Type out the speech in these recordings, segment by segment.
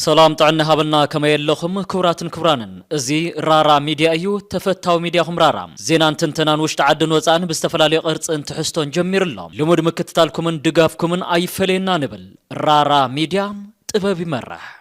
سلام طعنا هابلنا كما يلخم كوراتن كورانن ازي رارا ميديا ايو تفتاو ميديا خم رارا زينان تنتنان وش تعدن وزان بستفلالي قرص انت حستون جمير اللهم لمود مكتتالكمن دقافكمن اي فلينا نبل رارا ميديا طبابي مرح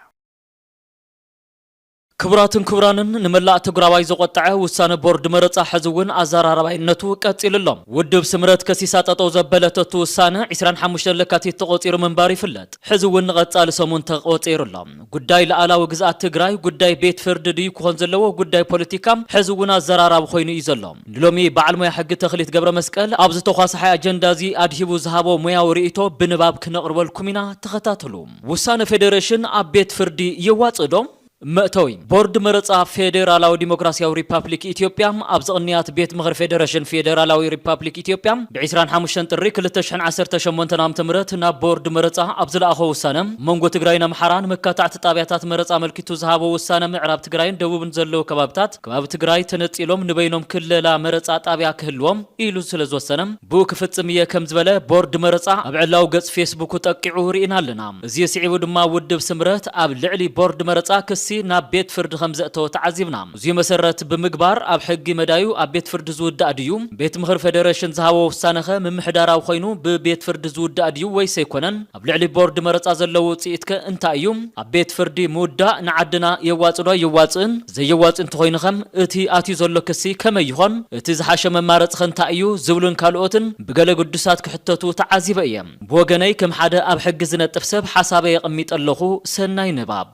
كبراتن كبرانن نملا تغراواي زقطعه وسانه بورد مرصا حزون ازرارባይነቱ ቀጽልሎም ውድብ ስምረት ከሲሳት አጠው ዘበለተቱ ወሳነ 25 ለካቲት ተቆጽሩ መንባር ይፍለጥ ሕዝውን ንቀጻል ሰሙን ተቆጽሩሎም ጉዳይ ለአላው ግዛት ትግራይ ጉዳይ ቤት ፍርድ ዲ ኮን ዘለዎ ጉዳይ ፖለቲካም ሕዝውን አዘራራብ ኮይኑ ይዘሎም ሎሚ በዓል ሙያ ሕግ ተኽሊት ገብረ መስቀል ኣብዝ ተኳሳሐ አጀንዳ ዚ አድሂቡ ዝሃቦ ሙያው ርእይቶ ብንባብ ክነቅርበልኩም ኢና ተኸታተሉ ወሳነ ፌደሬሽን ኣብ ቤት ፍርዲ ይዋጽዶም مأتوي بورد مرصا فيدرالاو ديمقراطياو ريبابليك إثيوبيا أبزغنيات بيت مغر فيدريشن فيدرالاو ريبابليك إثيوبيا بعشران حمشن تريك لتشحن 10 عام تمرت نا بورد مرصا أبزل أخو وسانم منغو تግራይና محران مكاتعت طابياتات مرصا ملكيتو زهابو وسانم معراب تግራይን ደቡብን ዘሎ ከባብታት ከባብ ትግራይ ተነጽሎም ንበይኖም ክለላ مرصا طابيا ክህልዎም ኢሉ ስለዝወሰነም ቡ ክፍጽም የከም ዝበለ ቦርድ مرصا ኣብዕላው ገጽ ፌስቡክ ተቂዑ ሪኢናልና እዚ ሲዒቡ ድማ ውድብ ስምረት ኣብ ልዕሊ ቦርድ مرصا نا بيت فرد خمزة تعذيبنا زي مسرت بمقبار أب حقي مدايو أب بيت فرد زود أديوم بيت مخر فيدريشن زهاو سانخه من محدارا وخينو ببيت فرد زود أديو ويسيكونن أب لعلي بورد مرت أزلو تيتك انت أيوم أب بيت فردي مودا نعدنا يواتن زي يواتن تخينخم اتي آتي زلو كسي كما يخون اتي زحاشا ممارت خنتا أيو زولون كالوتن بقال قدسات كحتتو تعذيب أيام بوغناي كم حدا أب حق زنة تفسب حسابي يقميت اللخو سناي نباب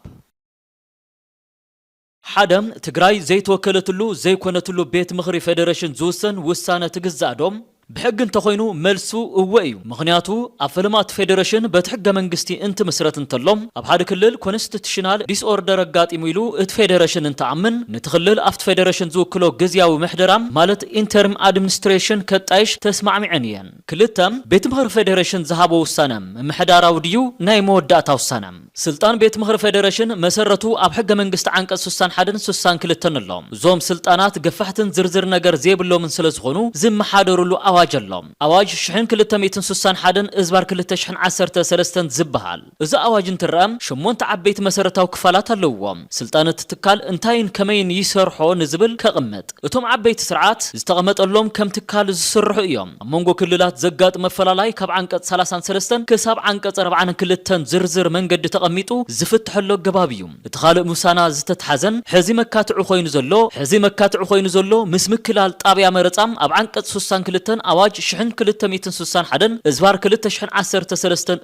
حدم تግራይ ዘይተወከለትሉ ዘይኮነትሉ ቤት ምኽሪ ፌደሬሽን ዝውሰን ውሳነ ትግዛዶም بحق انتخينو ملسو اوئيو مغنياتو افلمات فيدريشن بتحق منغستي انت مسرت انتلوم ابحاد كلل كونستيتيشنال ديس اوردر غاط يميلو ات فيدريشن انتعمن نتخلل افت فيدريشن زوكلو غزياو محدرام مالت انترم ادمنستريشن كطايش تسمع معانيان كلتام بيت مخر فيدريشن زهابو وسانم محداراو ديو ناي موداتا وسانم سلطان بيت مخر فيدريشن مسرتو اب حق منغست عنقص سوسان حدن سوسان كلتنلوم زوم سلطانات غفحتن زرزر ነገር زيبلو من ስለዝኾኑ ዝም ሓደሩሉ أواج اللهم أواج شحن كل تميتن سوسان حدن إزبار كل تشحن 10 زبهال إذا أواج انترام شمون تعبيت مسارتها وكفالات اللوام سلطانة تكال انتاين كمين يسرحو نزبل كغمت اتم عبيت سرعات استغمت اللهم كم تكال يسرحو يوم منغو كللات زقات مفلالاي كاب عنقت 33 كساب عنقت 40 كلتن زرزر من قد تقميتو زفت حلو قبابيوم اتخالق موسانا زتت حزن حزي مكاتعو خوين زلو مسمكلال طابيا مرصام اب عنقت سوسان كلتن أواج شحن كلتا ميتن سوسان حدن إزبار كلتا شحن 10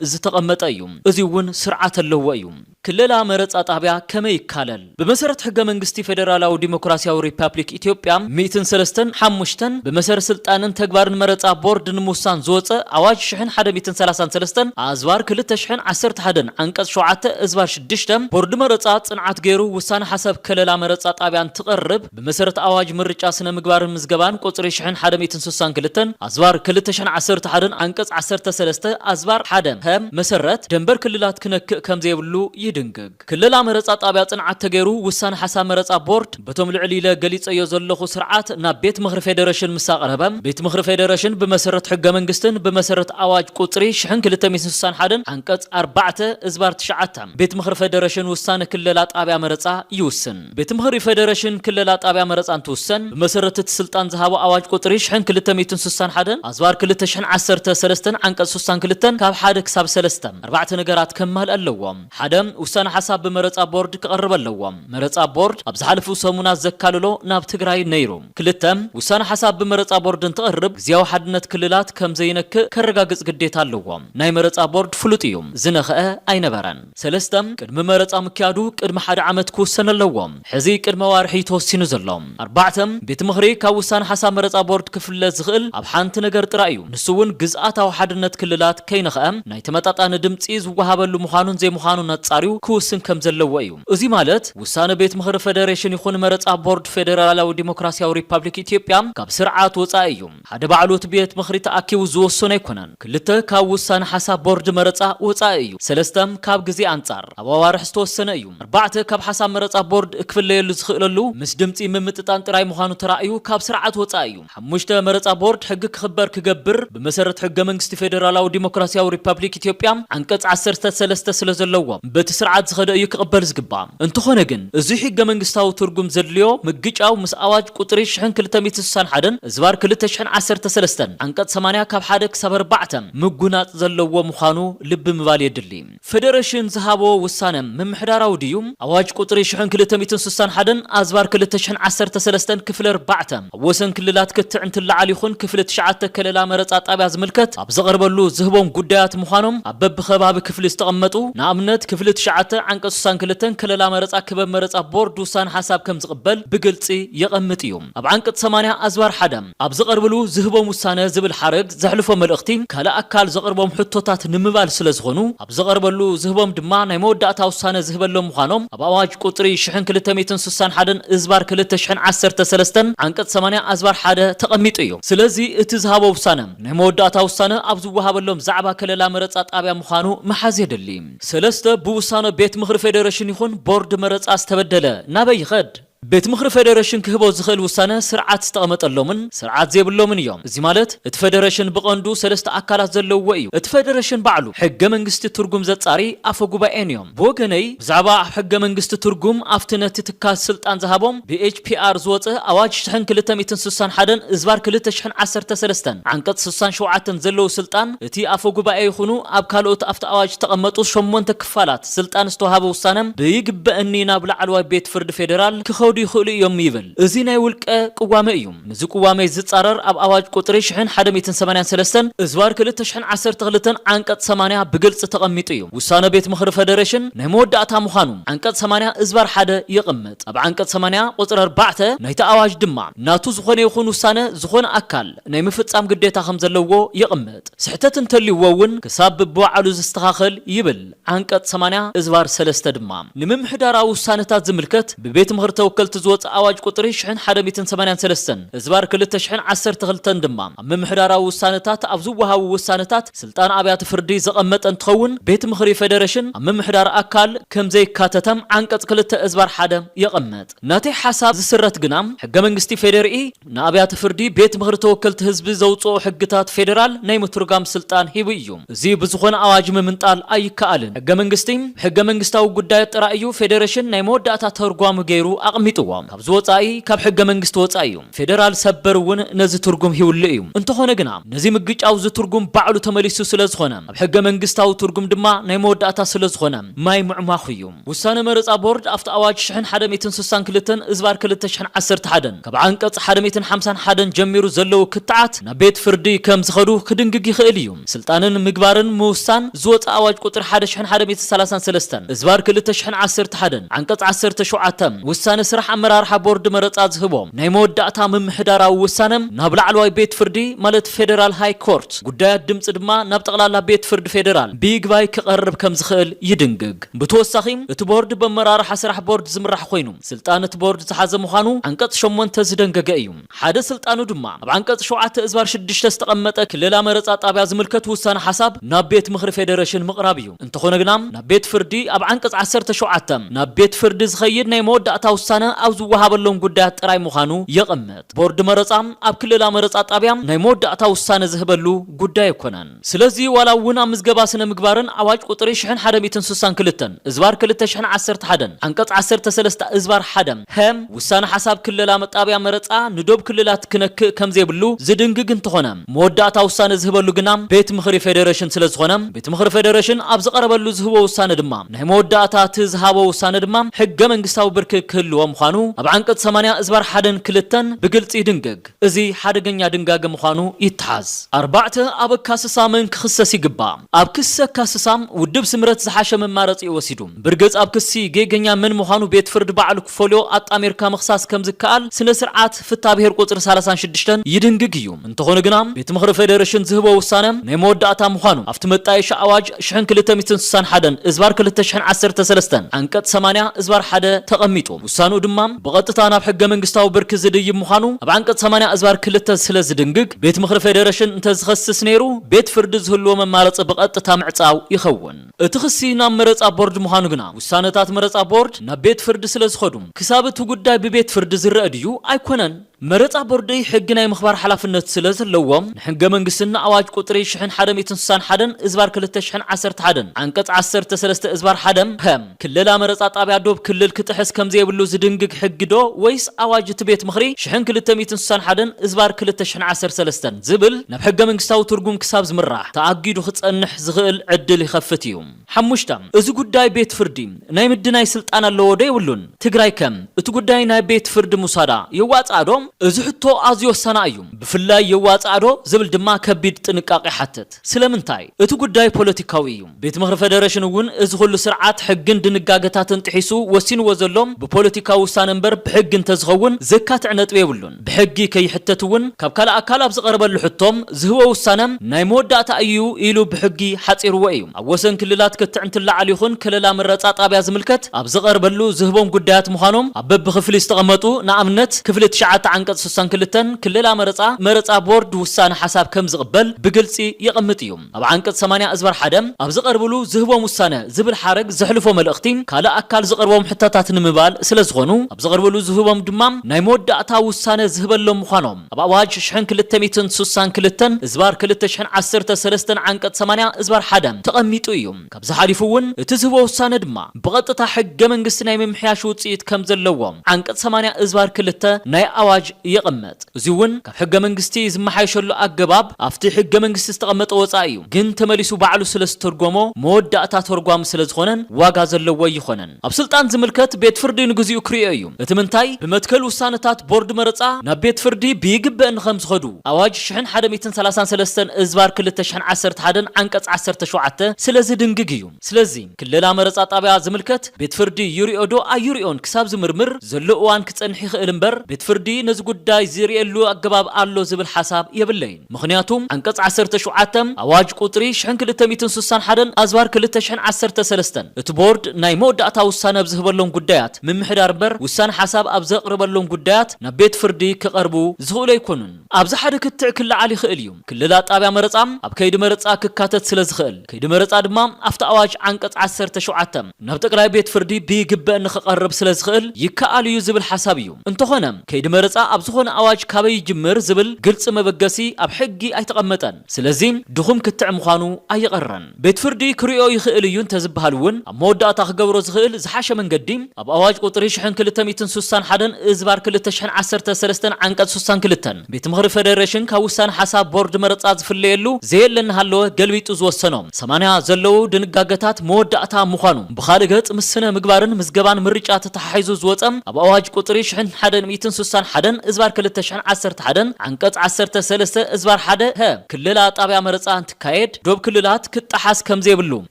إز تقمت أيوم إزيون سرعة اللو أيوم كللا مرت أطابيا كما يكالل بمسارة حق منغستي فيدرالاو ديمقراطياو ريبابليك إثيوبيا ميتن سلستن حمشتن بمسار سلطانن تكبارن مرت بورد نموسان زوص أواج شحن حدا ميتن 33 أزبار كلتا شحن 10 حدن عنقص شوعة إزبار 6 بورد مرت صنعت غيرو وسان حسب كللا مرت أطابيا تقرب بمسارة أواج مرجع سنة مقبار مزغبان قصري شحن حدا ميتن سوسان كلتن أزبار كلتشن 10 حدن عنقص 13 أزبار حدن هم مسرت دنبر كللات كنك كم زيبلو يدنقق كللا مرصا طابيا صنعت تغيرو وسان حساب مرصا بورد بتوم العليله غليص يزلخو سرعات نا بيت مخر فيدريشن مساقربم بيت مخر فيدريشن بمسرت حق منغستن بمسرت اواج قطري شحن كلتميسان حدن عنقص 4 أزبار 9 بيت مخر فيدريشن وسان كللا طابيا مرصا يوسن بيت مخر فيدريشن كللا طابيا مرصا توسن بمسرت السلطان زهابو اواج قطري شحن كلتميسان حدن أزبار كل تشحن 10 عنقص سوسان كلتن كاب حادك ساب 3 4 نجارات كمال اللوام حدم وسان حساب بمرصا بورد كقرب اللوام مرصا بورد ابزحلفو سمونا زكاللو ناب تግራይ نيروم كلتم وسان حساب بمرصا بورد تقرب زياو حدنت كللات كم زينك كرغاغص ግዴታ اللوام ناي مرصا بورد فلوطيوم زنخه اينبرن سلستم قدم مرصا مكيادو قدم حد عمت كوسن اللوام حزي قدم وارحي توسينو زلوم 4 بيت مخري كوسان حساب مرصا بورد كفل زغل اب حنت ነገር ጥራዩ ንሱውን ግዝአታው ሓድነት ክልላት ከይነኸም ናይ ተመጣጣነ ድምጺ ዝወሃበሉ ምዃኑን ዘይምዃኑን ነጻሪው ክውስን ከም ዘለዎ እዩ እዚ ማለት ውሳነ ቤት ምኽሪ ፌደሬሽን ይኹን መረጻ ቦርድ ፌደራላዊ ዲሞክራሲያዊ ሪፓብሊክ ኢትዮጵያ ካብ ስርዓት ወጻኢ እዩ ሓደ ባዕሎት ቤት ምኽሪ ተኣኪቡ ዝወሰነ ኣይኮነን ክልተ ካብ ውሳነ ሓሳብ ቦርድ መረጻ ወጻኢ እዩ ሰለስተም ካብ ግዜ አንጻር ኣዋዋርሕ ዝተወሰነ እዩ ኣርባዕተ ካብ ሓሳብ መረጻ ቦርድ ክፍለየሉ ዝኽእለሉ ምስ ድምጺ ምምጥጣን ጥራይ ምዃኑ ተራእዩ ካብ ስርዓት ወጻኢ እዩ ሓሙሽተ መረጻ ቦርድ ሕግ ክኽበር ክገብር ብመሰረት ሕገ መንግስቲ ፌደራላዊ ዲሞክራሲያዊ ሪፐብሊክ ኢትዮጵያ አንቀጽ 13 ስለዘለዎ በቲ ስርዓት ዝኸደ እዩ ክቕበል ዝግባእ እንትኾነ ግን እዚ ሕገ መንግስታዊ ትርጉም ዘድልዮ ምግጫው ምስ ኣዋጅ ቁጥሪ 1261 ዝባር 2013 አንቀጽ 80 ካብ 1 ክሳብ 4 ምጉናጽ ዘለዎ ምዃኑ ልብ ምባል የድሊ ፌደሬሽን ዝሃቦ ውሳነ ምምሕዳራዊ ድዩ ኣዋጅ ቁጥሪ 1261 ኣዝባር 2013 ክፍል 4 ወሰን ክልላት ክትዕንት ለዓል ይኹን ክፍል 9 ከለላ መረጻ ጣብያ ዝምልከት ኣብ ዘቀርበሉ ዝህቦም ጉዳያት ምዃኖም ኣብ በብኸባቢ ክፍል ዝተቐመጡ ንኣብነት ክፍል 9 አንቀጽ 62 ከለላ መረጻ ክበብ መረጻ ቦርድ ውሳነ ሓሳብ ከም ዝቕበል ብግልጺ የቐምጥ እዩ ኣብ አንቀጽ 80 ኣዝባር 1 ኣብ ዘቀርበሉ ዝህቦም ውሳነ ዝብል ሓረግ ዘሕልፎ መልእኽቲ ካልእ ኣካል ዘቀርቦም ሕቶታት ንምባል ስለ ዝኾኑ ኣብ ዘቀርበሉ ዝህቦም ድማ ናይ መወዳእታ ውሳነ ዝህበሎም ምዃኖም ኣብ ኣዋጅ ቁጥሪ 1261 እዝባር 2013 አንቀጽ 80 ኣዝባር 1 ተቐሚጡ እዩ ስለዚ እቲ ዝሃቦ ውሳነ ናይ መወዳእታ ውሳነ ኣብ ዝወሃበሎም ዛዕባ ከለላ መረጻ ጣብያ ምዃኑ መሓዝ የድሊ ሰለስተ ብውሳነ ቤት ምኽሪ ፌደሬሽን ይኹን ቦርድ መረጻ ዝተበደለ ናበይ ይኸድ ቤት ምኽሪ ፌደሬሽን ክህቦ ዝኽእል ውሳነ ስርዓት ዝተቐመጠሎምን ስርዓት ዘይብሎምን እዮም እዚ ማለት እቲ ፌደሬሽን ብቐንዱ ሰለስተ ኣካላት ዘለዎ እዩ እቲ ፌደሬሽን ባዕሉ ሕገ መንግስቲ ትርጉም ዘጻሪ ኣፈ ጉባኤን እዮም ብወገነይ ብዛዕባ ሕገ መንግስቲ ትርጉም ኣብቲ ነቲ ትካል ስልጣን ዝሃቦም ብኤችፒአር ዝወፀ ኣዋጅ 1261 እዝባር 2013 አንቀጽ 67 ዘለው ስልጣን እቲ ኣፈ ጉባኤ ይኹኑ ኣብ ካልኦት ኣብቲ ኣዋጅ ተቐመጡ 8 ክፋላት ስልጣን ዝተዋሃበ ውሳነ ብይግበአኒ ናብ ላዕለዋይ ቤት ፍርዲ ፌደራል ክኸውዱ ይኽእሉ እዮም ይብል እዚ ናይ ውልቀ ቅዋመ እዩ ንዚ ቅዋመ ዝጻረር ኣብ ኣዋጅ ቁጥሪ 1183 እዝባር 2012 አንቀጽ 80 ብግልጽ ተቐሚጡ እዩ ውሳነ ቤት ምኽሪ ፌደሬሽን ናይ መወዳእታ ምዃኑ አንቀጽ 80 እዝባር 1 ይቕመጥ ኣብ አንቀጽ 80 ቁጥሪ 4 ናይቲ ኣዋጅ ድማ ናቱ ዝኾነ ይኹን ውሳነ ዝኾነ ኣካል ናይ ምፍጻም ግዴታ ከም ዘለዎ ይቕመጥ ስሕተት እንተልይዎውን ክሳብ ብባዕሉ ዝስተኻኸል ይብል አንቀጽ 80 እዝባር 3 ድማ ንምምሕዳራዊ ውሳነታት ዝምልከት ብቤት ምኽሪ ተወከልቲ ዝወፅ ኣዋጅ ቁጥሪ 1183 እዝባር 2012 ድማ ኣብ ምምሕዳራዊ ውሳነታት ኣብ ዝወሃቡ ውሳነታት ስልጣን ኣብያተ ፍርዲ ዘቐመጠ እንትኸውን ቤት ምኽሪ ፌደሬሽን ኣብ ምምሕዳር ኣካል ከም ዘይካተተም አንቀጽ 2 እዝባር 1 ይቕመጥ ናተይ ሓሳብ ዝስረት ግና ሕገ መንግስቲ ፌደራሊ ንኣብያተ ፍርዲ ቤት ምኽሪ ተወከልቲ ህዝቢ ዘውፅኦ ሕግታት ፌደራል ናይ ምትርጓም ስልጣን ሂቡ እዩ እዚ ብዝኾነ ኣዋጅ ምምንጣል ኣይከኣልን ሕገ መንግስቲ ሕገ መንግስታዊ ጉዳይ ጥራይ እዩ ፌደሬሽን ናይ መወዳእታ ተርጓሙ ገይሩ ኣቕሚጥዎም ካብ ዝወፃኢ ካብ ሕገ መንግስቲ ወፃኢ እዩ ፌደራል ሰበር እውን ነዚ ትርጉም ሂውሉ እዩ እንተኾነ ግና ነዚ ምግጫው ዝትርጉም ባዕሉ ተመሊሱ ስለ ዝኾነ ኣብ ሕገ መንግስታዊ ትርጉም ድማ ናይ መወዳእታ ስለ ዝኾነ ማይ ምዕማኹ እዩ ውሳነ መረጻ ቦርድ ኣብቲ ኣዋጅ 1162 እዝባር 2011 ካብ አንቀጽ 151 ጀሚሩ ዘለው ክትዓት ናብ ቤት ፍርዲ ከም ዝኸዱ ክድንግግ ይኽእል እዩ ስልጣንን ምግባርን ምውሳን ዝወፃ ኣዋጅ ቁጥሪ 1133 እዝባር 2011 አንቀጽ 17 ውሳነ ስራሕ ኣመራርሓ ቦርድ መረጻ ዝህቦም ናይ መወዳእታ ምምሕዳራዊ ውሳነ ናብ ላዕለዋይ ቤት ፍርዲ ማለት ፌደራል ሃይ ኮርት ጉዳያት ድምጽ ድማ ናብ ጠቕላላ ቤት ፍርዲ ፌደራል ቢግባይ ክቐርብ ከም ዝኽእል ይድንግግ ብተወሳኺ እቲ ቦርድ በመራርሓ ስራሕ ቦርድ ዝምራሕ ኮይኑ ስልጣን እቲ ቦርድ ዝሓዘ ምዃኑ አንቀጽ 8 ዝደንገገ እዩ ሓደ ስልጣኑ ድማ ኣብ አንቀጽ 7 እዝባር 6 ዝተቐመጠ ክልላ መረጻ ጣብያ ዝምልከት ውሳነ ሓሳብ ናብ ቤት ምኽሪ ፌደሬሽን ምቕራብ እዩ እንተኾነ ግና ናብ ቤት ፍርዲ ኣብ አንቀጽ 17 ናብ ቤት ፍርዲ ዝኸይድ ናይ መወዳእታ ውሳነ ኣብ ዝወሃበሎም ጉዳያት ጥራይ ምዃኑ ይቕመጥ ቦርድ መረጻ ኣብ ክልላ መረጻ ጣብያ ናይ መወዳእታ ውሳነ ዝህበሉ ጉዳይ ይኮነን ስለዚ ዋላ እውን ኣብ ምዝገባ ስነ ምግባርን ኣዋጅ ቁጥሪ 1162 እዝባር 2011 አንቀጽ 13 እዝባር 1 hem ውሳነ ሓሳብ ክልላ መጣብያ መረጻ ንዶብ ክልላት ክነክእ ከም ዘይብሉ ዝድንግግ እንትኾነ መወዳእታ ውሳነ ዝህበሉ ግና ቤት ምኽሪ ፌደሬሽን ስለ ዝኾነ ቤት ምኽሪ ፌደሬሽን ኣብ ዝቐረበሉ ዝህቦ ውሳነ ድማ ናይ መወዳእታ ዝሃቦ ውሳነ ድማ ሕገ መንግስታዊ ብርክ ክህልዎ ምዃኑ ኣብ አንቀጽ 80 እዝባር 1 2 ብግልጽ ይድንግግ እዚ ሓደገኛ ድንጋገ ምዃኑ ይተሓዝ 4 ኣብ ካስሳምን ክኽሰስ ይግባእ ኣብ ክሰ ካስሳም ውድብ ስምረት ዝሓሸ መማረጺ ወሲዱ ብርግጽ ኣብ ክሲ ገገኛ ምን ምዃኑ ቤት ፍርዲ ባዕሉ ክፈልዮ ኣጣሜርካ መኽሳስ ከም ዝከኣል ስነ ስርዓት ፍታብሔር ቁጥሪ 36 ይድንግግ እዩ እንተኾነ ግና ቤት ምኽሪ ፌደሬሽን ዝህቦ ውሳነ ናይ መወዳእታ ምዃኑ ኣብቲ መጣየሻ ኣዋጅ 1261 እዝባር 2013 አንቀጽ 80 እዝባር 1 ተቐሚጡ ውሳኑ ድማ ብቐጥታ ናብ ሕገ መንግስታዊ ብርክ ዝድይብ ምዃኑ ኣብ አንቀጽ 80 እዝባር 2 ስለ ዝድንግግ ቤት ምኽሪ ፌደሬሽን እንተዝኸስስ ነይሩ ቤት ፍርዲ ዝህልዎ መማረጺ ብቐጥታ ምዕጻው ይኸውን እቲ ክሲ ናብ መረጻ ቦርድ ምዃኑ ግና ውሳነታት መረጻ ቦርድ ናብ ቤት ፍርዲ ስለ ዝኸዱ ክሳብ እቲ ጉዳይ ብቤት ፍርዲ ዝረአ ድዩ ኣይኮነን مرصا بوردي حقنا مخبار حلافنت سلازلوم نحنجه منجسنا أواج قطري شحن حدم يتنسان حدن إزبار كل تشحن عسرت حدن عنقص عسرت سلست إزبار حدم هم كل لا مرصا طابع دوب كل الكتحس كم زي بلو زدنجك حق دو ويس أواج تبيت مخري شحن كل تميتنسان حدن إزبار كل تشحن عسر سلستن زبل نبحقه منجستاو ترجم كساب زمراح تعقيد وخص النح زغل عدل يخفتيهم حمشتم إذا قداي بيت فردي نايم الدناي سلطان اللودي ولون تجراي كم إتو قداي ناي بيت فرد مسارع يوات عدم إذا حتى أزيو الصنايم بفلا يوات عدو زبل دما كبيد تنقاقي حتت سلامنتاي إتو قداي بوليتيكاويوم بيت مخر فدريشن ون إذا كل سرعات حقن دنقاقتات تحسو وسين وزلهم ببوليتيكاو سانمبر بحقن تزغون زكات عنت بيولون بحقي كي حتتون كبكلا أكلا بزغرب اللحطهم زهو وسانم نايمود داتا أيو إلو بحقي حتير وأيوم أوسن كللات كتعنت اللعاليخون كللا مرات أبيا زملكت أبزغرب اللو زهبهم قدات مخانم أبب خفل استغمطو نعمنت كفلت شعات عنقد سسان كلتن كللا مرتا بورد وسان حساب كم زغبل بقلسي يقمتيهم أب عنقد 8 أزبر حدم أبزغربلو زهبهم وسانه زبل حارق زحلفهم الأختين كالا أكال زغربهم حتاتات نمبال سلزغونو أبزغربلو زهبهم دمام نايمود داتا وسانه زهبلهم مخانم أب أواج شحن كلتميتن سسان كلتن إزبار كلت شحن 10 سلستن عنقد 8 أزبر حدم تقميتو يوم كبز حالفون تزهبو وسانه دما بغطتا حق منجسنا يمحياش وصيت كم زلوهم عنقد 8 إزبار كلته ناي أواج يقمت زيون كب حق منجستي زمحيشلو أجباب أفتح حق منجست استقمت وصايو جن تمليسو بعلو سلس ترجمو مودة ترجم سلس خنن واجاز اللوي خنن أبسلطان زملكت بيت فردي نجزي أكريايو اتمنتاي بمتكل وسانتات بورد مرصا نبيت فردي بيجب بأن خمس خدو أواج شحن حدا 233 إزبار كلته شحن 10 حدن عنقد 10 شوعته سلازي دنجيو سلازي كللا مرصا طابع زملكت بيت فردي يوريودو أيوريون كساب زمرمر زلقوان كتصنحي خيلمبر بيت فردي نز قداي زيريلو أجباب ألو زبل حساب يبلين مخنياتهم عنقص 10 شوعتم أواج قطري شحن كلته 260 حدن أزبار كلته شحن 10 سلستن اتبورد نايمو داتا وسانه بزهبلهم قدايات من محدار بر وسان حساب أبزقربلهم قدايات نبيت فردي كقربو زغول يكونن أبز حدك كل علي خيليوم كل لا طابع مرصام أب كيد مرصا ككاتت سلازخل كيد مرصا دمام أفت أواج عنقص 10 شوعتم نبتقراي بيت فردي بيجب أن خقرب سلازخل يكاليو زبل حسابيوم انتو خنم كيد مرصا أبزخون أواج كابي جمر زبل قلص مبقسي أب حقي أي تقمتن سلازين دخوم كتعمخانو أي قرن بيت فردي كريو يخيليون تزبهالون مودة تخقبرو زخيل زحاشة من قديم أب أواج قطري شحن كلتميتن سوسان حدن إزبار كلتا شحن 10 سلستن عنقد سوسان كلتن بيت مغرب فدريشن كوسان حساب بورد مرصا زفليلو زيل لنهالو قلبيتو زوسنوم 8 زلو دنقاقتات مودة مخانو بخارجت مسنة مقبارن مزقبان مرجعات تحيزو زوتم أب أواج قطري شحن حدن 260 حدن إزبار كلتا شحن 10 حدن عنقد 10 سلسة إزبار حدا ها كللا طابع مرصا تكايد دوب كللات كتحاس كم زيبلو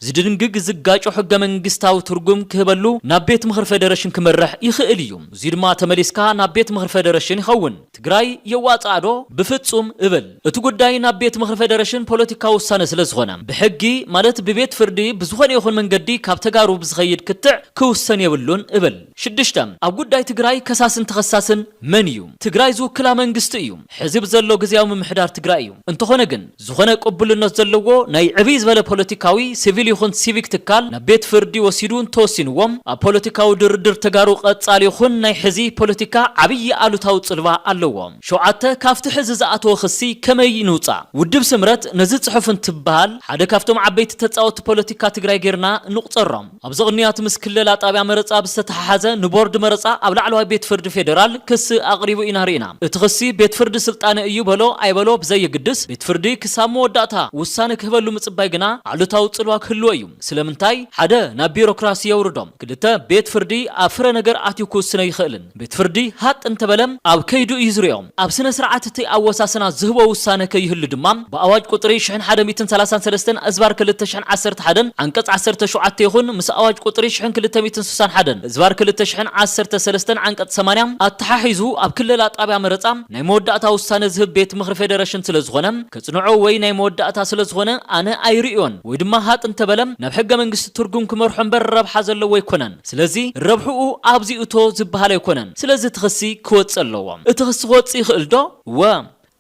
زدنقق زقاجو حق منجستاو ترجم كهبلو نابيت مغرب فدريشن كمرح يخيليوم زيد ما تمليسكا نابيت مغرب فدريشن يخون تግራይ የዋጻዶ بفጹም እብል እቱ ጉዳይ ናቤት ምክር ፌደሬሽን ፖለቲካው ውሳነ ስለዝኾነ ብሕጊ ማለት ብቤት ፍርዲ ብዙኾነ ይኹን መንገዲ ካብ ተጋሩ ብዝኸይድ ክትዕ ክውሰን የብሉን እብል ሽድሽተም ኣብ ጉዳይ ትግራይ ከሳስን ተኸሳስን መን እዩ ትግራይ ዝውክላ መንግስቲ እዩ ሕዝብ ዘሎ ግዚያዊ ምምሕዳር ትግራይ እዩ እንተኾነ ግን ዝኾነ ቅቡልነት ዘለዎ ናይ ዕብይ ዝበለ ፖለቲካዊ ሲቪል ይኹን ሲቪክ ትካል ናቤት ፍርዲ ወሲዱን ተወሲንዎም ኣብ ፖለቲካዊ ድርድር ተጋሩ ቀጻሊ ይኹን ናይ ሕዚ ፖለቲካ ዓብይ ኣሉታዊ ጽልባ ኣለዎም ሸውዓተ ካፍቲ ሕዚ ዝኣተወ ክሲ ከመይ ንውፃ ውድብ ስምረት ነዚ ጽሑፍን ትበሃል ሓደ ካፍቶም ዓበይቲ ተጻወቲ ፖለቲካ ትግራይ ጌርና ንቁፀሮም ኣብ ዝቕንያት ምስ ክልል ጣብያ መረፃ ብዝተተሓሓዘ ንቦርድ መረፃ ኣብ ላዕለዋይ ቤት ፍርዲ ፌደራል ክስ ኣቕሪቡ ኢና ሪኢና እቲ ክሲ ቤት ፍርዲ ስልጣነ እዩ በሎ ኣይበሎ ብዘየግድስ ቤት ፍርዲ ክሳብ መወዳእታ ውሳነ ክህበሉ ምጽባይ ግና ኣሉታዊ ጽልዋ ክህልዎ እዩ ስለምንታይ ሓደ ናብ ቢሮክራሲ የውርዶም ክልተ ቤት ፍርዲ ኣብ ፍረ ነገር ኣትዩ ክውስነ ይኽእልን ቤት ፍርዲ ሃጥ እንተበለም ኣብ ከይዱ እዩ ዝርኦም ኣብ ስነ ስርዓት እቲ ኣወሳስና ዝህቦ ውሳነ ከይህሉ ድማ ብኣዋጅ ቁጥሪ 1133 ኣዝባር 2011 አንቀጽ 17 ይኹን ምስ ኣዋጅ ቁጥሪ 1261 ኣዝባር 2013 አንቀጽ 80 ኣተሓሒዙ ኣብ ክልል ጣብያ መረፃ ናይ መወዳእታ ውሳነ ዝህብ ቤት ምክሪ ፌደሬሽን ስለዝኾነ ከጽንዖ ወይ ናይ መወዳእታ ስለዝኾነ ኣነ ኣይሪኦን ወይ ድማ ሃጥ እንተበለም ናብ ሕገ መንግስቲ ትርጉም ክመርሖ እምበር ረብሓ ዘለዎ ይኮነን ስለዚ ረብሕኡ ኣብዚ እቶ ዝበሃል ይኮነን ስለዚ ትኽሲ ክወጽ ኣለዎም እቲ ክሲ ክወጽ ይኽእል ዶ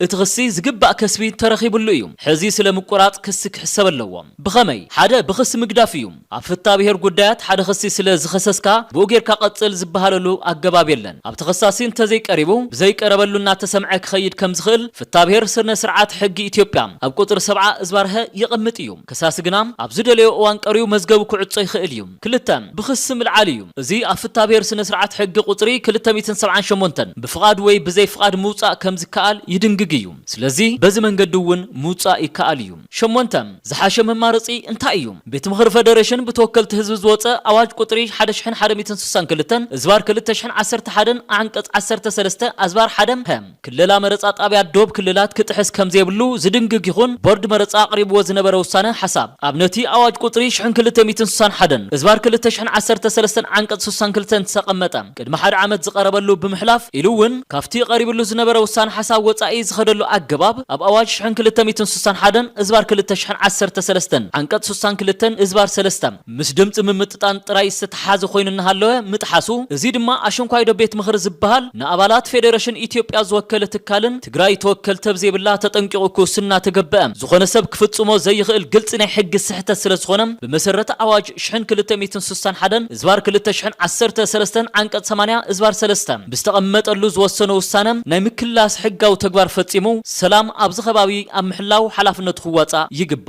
اتغسي زقبا كسبي ترخيبلو يوم حزي سلمقراط كسك حسبلوم بخمي حدا بخس مقدافيوم عفتا بهر قدات حدا خسي سلا زخسسكا بوغيركا قصل زبهاللو اغباب يلن اب تخصاصين تزي قريبو بزي قربلونا تسمعك خيد كم زخل فتا بهر سرنا سرعات حق اثيوبيا اب قطر 7 ازبارها يقمط يوم كساس غنام اب زدليو اوان قريو مزغب كعصي خيل يوم كلتام بخسم العاليوم زي افتا بهر سرنا سرعات حق قطري 278 بفقاد وي بزي فقاد موصا كم زكال يدنغغيوم سلازي بزي منغدون موصا يكاليوم شمونتم زحاشه ممارصي انتايوم بيت مخر فدريشن بتوكلت حزب زوصا اواج قطري 1162 ازبار 2011 عنقص 13 ازبار حدم هم كللا مرصا طابيا دوب كللات كطحس كم زيبلو زدنغغ يخون بورد مرصا قريب وزنبره وسانه حساب ابنتي اواج قطري 1261 ازبار 2013 عنقص 62 تقمطم قدم حد عمت زقربلو بمحلاف إلوون كافتي قريبلو زنبره وسان حساب وصاي زخدلو اغباب اب اواج 1261 ازبار 2013 عنقص 62 ازبار 3 مس دمص ممططان طراي ستحاز خويننهالو متحاسو ازي دما اشنኳይዶ ቤት ምኽር ዝባሃል ንአባላት ፌዴሬሽን ኢትዮጵያ ዝወከለ ትካልን ትግራይ ተወከል ተብዘይ ብላ ተጠንቂቁ ኩስና ተገበአም ዝኾነ ሰብ ክፍጽሞ ዘይኽእል ግልጽ ናይ ሕግ ስሕተት ስለዝኾነም በመሰረተ አዋጅ 1261 ዝባር 2013 አንቀጽ 80 ዝባር 3 ብስተቀመጠሉ ዝወሰነ ውሳነም ናይ ምክላስ ሕጋው ተግባር ፈጽሙ ሰላም ኣብዝ ከባቢ ኣብ ምሕላው ሓላፍነት ክዋጻ ይግባ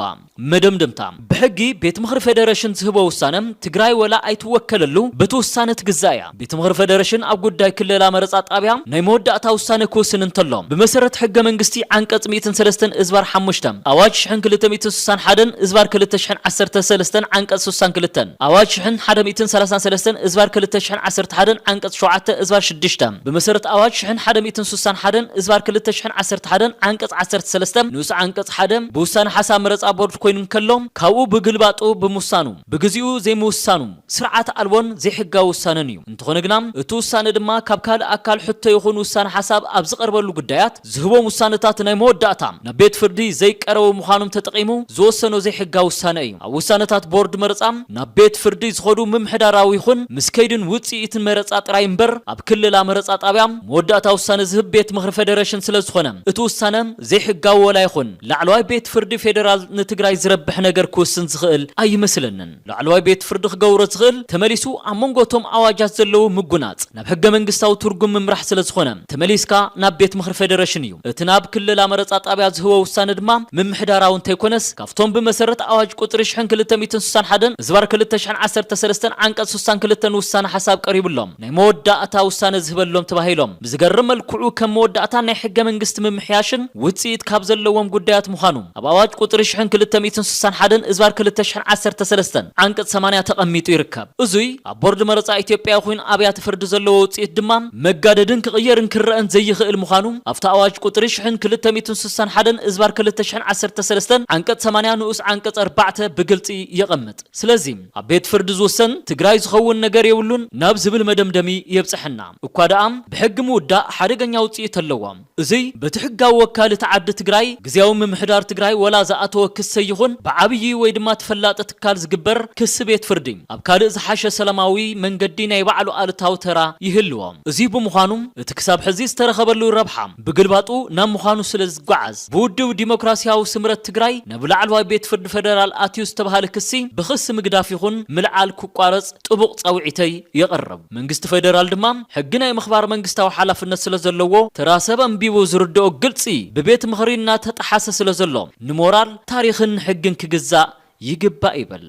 መደምደምታ በሕጊ ቤት ምኽር ፌዴሬሽን ዝህቦ ውሳነም ትግራይ ወላ ኣይትወከለሉ በተውሳነ ትግዛያ ቤት ምኽር ፌዴሬሽን ኣብ ጉዳይ ክልላ መረጻ ጣብያ ናይ መወዳእታ ውሳነ ክወስን እንተሎም በመሰረት ሕገ መንግስቲ አንቀጽ 103 ዝባር 5 አዋጅ 1261 ዝባር 2013 አንቀጽ 62 አዋጅ 1133 ዝባር 2011 አንቀጽ 7 ዝባር 6 በመሰረት አዋጅ 1161 ዝባር 2011 አንቀጽ 13 ንዑስ አንቀጽ 1 በውሳነ ሐሳብ መረጻ ቦርድ ኮይኑን ከሎም ካው በግልባጡ በሙሳኑ በግዚኡ ዘይሙሳኑ ስርዓት አልቦን ዘይሕጋው ውሳነን እዩ እንተኾነ ግናም እቲ ውሳነ ድማ ካብ ካል አካል ሕቶ ይኹን ውሳነ ሐሳብ ኣብ ዝቀርበሉ ጉዳያት ዝህቦም ውሳነታት ናይ መወዳእታ ናብ ቤት ፍርዲ ዘይቀረቡ ምዃኖም ተጠቂሙ ዝወሰኖ ዘይሕጋው ውሳነ እዩ ኣብ ውሳነታት ቦርድ መረጻም ናብ ቤት ፍርዲ ዝኸዱ ምምሕዳራዊ ይኹን ምስከይድን ውጽኢትን መረጻ ጥራይ እምበር ኣብ ክልላ መረጻ ጣብያ መወዳእታ ውሳነ ዝህብ ቤት ምኽር ፌዴሬሽን ስለዝኾነ እቲ ውሳነ ዘይሕጋው ወላ ይኹን ላዕለዋይ ቤት ፍርዲ ፌደራል ንትግራይ ዝረብሕ ነገር ክወስን ዝኽእል ኣይመስለንን ላዕለዋይ ቤት ፍርዲ ክገብሮ ዝኽእል ተመሊሱ ኣብ መንጎቶም ኣዋጃት ዘለዉ ምጉናጽ ናብ ሕገ መንግስታዊ ትርጉም ምምራሕ ስለዝኾነ ተመሊስካ ናብ ቤት ምኽር ፌዴሬሽን እዩ እቲ ናብ ክልላ መረጻ ጣብያ ዝህቦ ውሳነ ድማ ምምሕዳራዊ እንተይኮነስ ካብቶም ብመሰረት ኣዋጅ ቁጥሪ 1261 ዝባር 2013 አንቀጽ 62 ውሳነ ሐሳብ ቀሪብሎም ናይ መወዳእታ ውሳነ ዝህበሎም ተባሂሎም ብዝገርም መልክዑ ከም መወዳእታ ናይ ሕገ መንግስት ምምሕያሽን ውጽኢት ካብ ዘለዎም ጉዳያት ምዃኑ ኣብ ኣዋጅ ቁጥሪ 1261 ዝባር 2013 አንቀጽ 80 ተቀሚጡ ይርከብ እዙይ ኣብ ቦርድ መረጻ ኢትዮጵያ ኮይኑ ኣብያተ ፍርዲ ዘለዎ ውጽኢት ድማ መጋደድን ክቅየርን ክረአን ዘይኽእል ምዃኑ ኣብታ ኣዋጅ ቁጥሪ 1261 ዝባር 2013 አንቀጽ 80 ንዑስ አንቀጽ 4 ብግልጽ ይቕመጥ ስለዚ ኣብ ቤት ፍርዲ ዝወሰን ትግራይ ዝኸውን ነገር የብሉን ናብ ዝብል መደምደሚ የብጽሕና እኳ ደኣም ብሕጊ ምውዳእ ሓደገኛ ውጽኢት ኣለዎም እዙይ በቲ ሕጋዊ ወካል ተዓዲ ትግራይ ግዝያዊ ምምሕዳር ትግራይ ወላ ዝኣተወ ክስ ይኹን ብዓብይ ወይ ድማ ተፈላጠ ትካል ዝግበር ክስ ቤት ፍርዲ ኣብ ካልእ ዝሓሸ ሰላማዊ መንገዲ ናይ ባዕሉ ኣልታው ተራ ይህልዎም እዚ ብምዃኑ እቲ ክሳብ ሕዚ ዝተረኸበሉ ረብሓ ብግልባጡ ናብ ምዃኑ ስለዝጓዓዝ ብውድብ ዲሞክራሲያዊ ስምረት ትግራይ ናብ ላዕለዋይ ቤት ፍርዲ ፌደራል ኣትዩ ዝተባሃለ ክሲ ብክስ ምግዳፍ ይኹን ምልዓል ክቋረጽ ጥቡቕ ጸውዒተይ ይቐርብ መንግስቲ ፌደራል ድማ ሕጊ ናይ ምኽባር መንግስታዊ ሓላፍነት ስለዘለዎ ተራሰብ ኣንቢቡ ዝርድኦ ግልጺ ብቤት ምኽሪና ተጣሓሰ ስለዘሎ ንሞራል ታሪኽን ሕግን ክግዛእ ይግባእ ይበል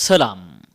ሰላም